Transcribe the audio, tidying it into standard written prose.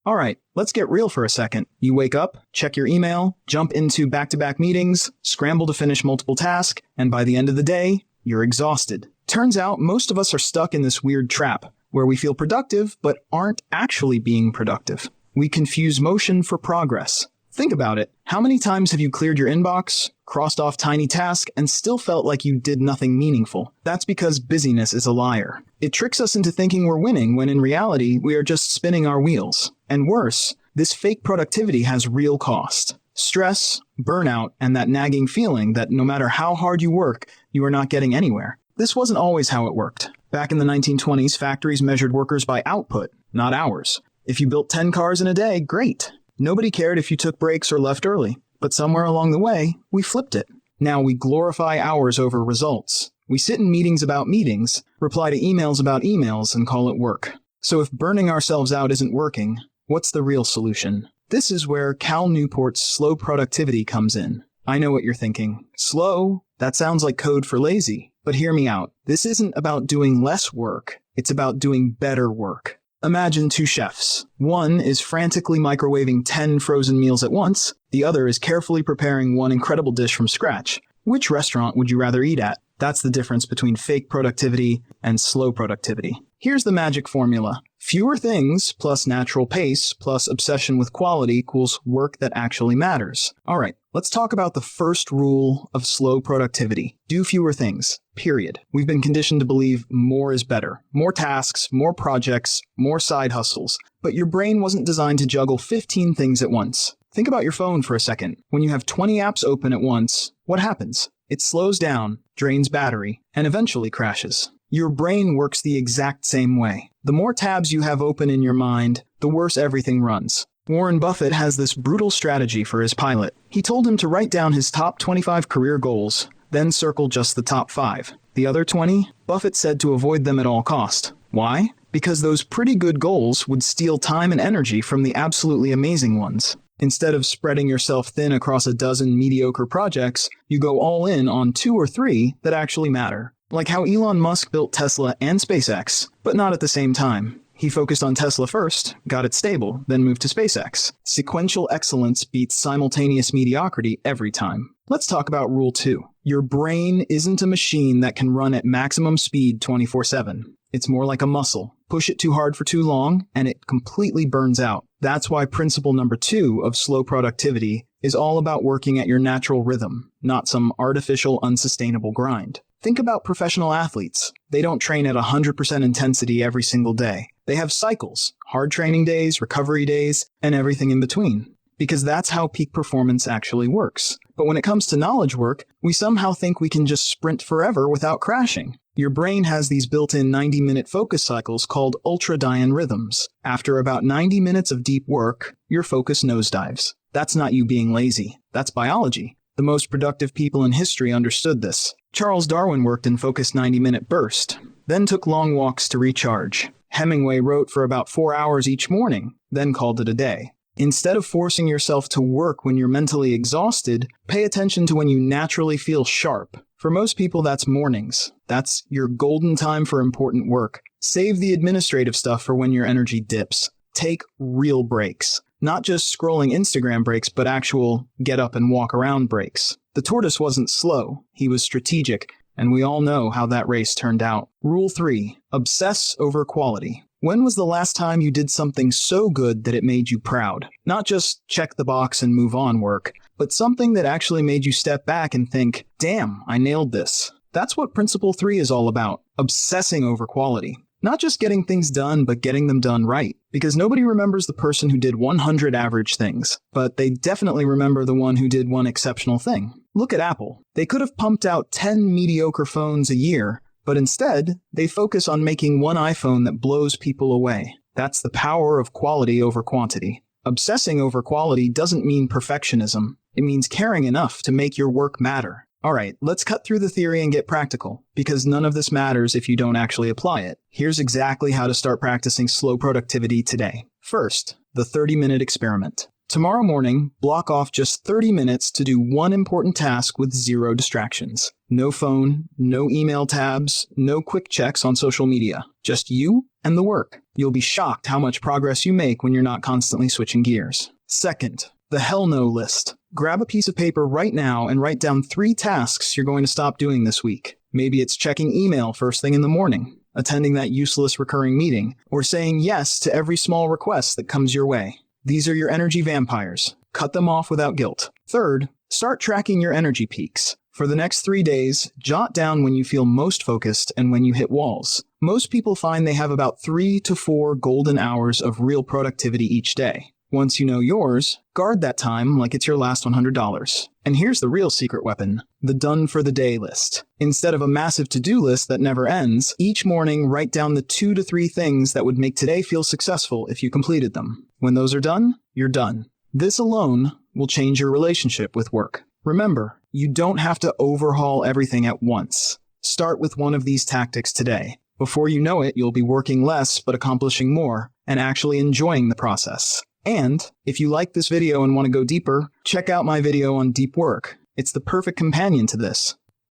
All right, let's get real for a second. You wake up, check your email, jump into back-to-back meetings, scramble to finish multiple tasks, and by the end of the day, you're exhausted. Turns out most of us are stuck in this weird trap where we feel productive but aren't actually being productive. We confuse motion for progress. Think about it. How many times have you cleared your inbox, crossed off tiny tasks, and still felt like you did nothing meaningful? That's because busyness is a liar. It tricks us into thinking we're winning when in reality we are just spinning our wheels. And worse, this fake productivity has real cost. Stress, burnout, and that nagging feeling that no matter how hard you work, you are not getting anywhere. This wasn't always how it worked. Back in the 1920s, factories measured workers by output, not hours. If you built 10 cars in a day, great. Nobody cared if you took breaks or left early. But somewhere along the way, we flipped it. Now we glorify hours over results. We sit in meetings about meetings, reply to emails about emails, and call it work. So if burning ourselves out isn't working, what's the real solution? This is where Cal Newport's slow productivity comes in. I know what you're thinking. Slow? That sounds like code for lazy. But hear me out. This isn't about doing less work. It's about doing better work. Imagine two chefs. One is frantically microwaving 10 frozen meals at once. The other is carefully preparing one incredible dish from scratch. Which restaurant would you rather eat at? That's the difference between fake productivity and slow productivity. Here's the magic formula. Fewer things plus natural pace plus obsession with quality equals work that actually matters. All right, let's talk about the first rule of slow productivity. Do fewer things, period. We've been conditioned to believe more is better. More tasks, more projects, more side hustles. But your brain wasn't designed to juggle 15 things at once. Think about your phone for a second. When you have 20 apps open at once, what happens? It slows down, drains battery, and eventually crashes. Your brain works the exact same way. The more tabs you have open in your mind, the worse everything runs. Warren Buffett has this brutal strategy for his pilot. He told him to write down his top 25 career goals, then circle just the top 5. The other 20, Buffett said to avoid them at all cost. Why? Because those pretty good goals would steal time and energy from the absolutely amazing ones. Instead of spreading yourself thin across a dozen mediocre projects, you go all in on 2 or 3 that actually matter. Like how Elon Musk built Tesla and SpaceX, but not at the same time. He focused on Tesla first, got it stable, then moved to SpaceX. Sequential excellence beats simultaneous mediocrity every time. Let's talk about Rule 2. Your brain isn't a machine that can run at maximum speed 24/7. It's more like a muscle. Push it too hard for too long, and it completely burns out. That's why principle number 2 of slow productivity is all about working at your natural rhythm, not some artificial, unsustainable grind. Think about professional athletes. They don't train at 100% intensity every single day. They have cycles, hard training days, recovery days, and everything in between. Because that's how peak performance actually works. But when it comes to knowledge work, we somehow think we can just sprint forever without crashing. Your brain has these built-in 90-minute focus cycles called ultradian rhythms. After about 90 minutes of deep work, your focus nosedives. That's not you being lazy. That's biology. The most productive people in history understood this. Charles Darwin worked in focused 90-minute bursts, then took long walks to recharge. Hemingway wrote for about 4 hours each morning, then called it a day. Instead of forcing yourself to work when you're mentally exhausted, pay attention to when you naturally feel sharp. For most people, that's mornings. That's your golden time for important work. Save the administrative stuff for when your energy dips. Take real breaks. Not just scrolling Instagram breaks, but actual get up and walk around breaks. The tortoise wasn't slow, he was strategic, and we all know how that race turned out. Rule 3. Obsess over quality. When was the last time you did something so good that it made you proud? Not just check the box and move on work, but something that actually made you step back and think, damn, I nailed this. That's what Principle 3 is all about, obsessing over quality. Not just getting things done, but getting them done right. Because nobody remembers the person who did 100 average things, but they definitely remember the one who did one exceptional thing. Look at Apple. They could have pumped out 10 mediocre phones a year, but instead, they focus on making one iPhone that blows people away. That's the power of quality over quantity. Obsessing over quality doesn't mean perfectionism. It means caring enough to make your work matter. All right, let's cut through the theory and get practical, because none of this matters if you don't actually apply it. Here's exactly how to start practicing slow productivity today. First, the 30-minute experiment. Tomorrow morning, block off just 30 minutes to do one important task with 0 distractions. No phone, no email tabs, no quick checks on social media. Just you and the work. You'll be shocked how much progress you make when you're not constantly switching gears. Second, the hell no list. Grab a piece of paper right now and write down 3 tasks you're going to stop doing this week. Maybe it's checking email first thing in the morning, attending that useless recurring meeting, or saying yes to every small request that comes your way. These are your energy vampires. Cut them off without guilt. Third, start tracking your energy peaks. For the next 3 days, jot down when you feel most focused and when you hit walls. Most people find they have about 3 to 4 golden hours of real productivity each day. Once you know yours, guard that time like it's your last $100. And here's the real secret weapon, the done for the day list. Instead of a massive to-do list that never ends, each morning write down the 2 to 3 things that would make today feel successful if you completed them. When those are done, you're done. This alone will change your relationship with work. Remember, you don't have to overhaul everything at once. Start with one of these tactics today. Before you know it, you'll be working less but accomplishing more and actually enjoying the process. And if you like this video and want to go deeper, check out my video on deep work. It's the perfect companion to this.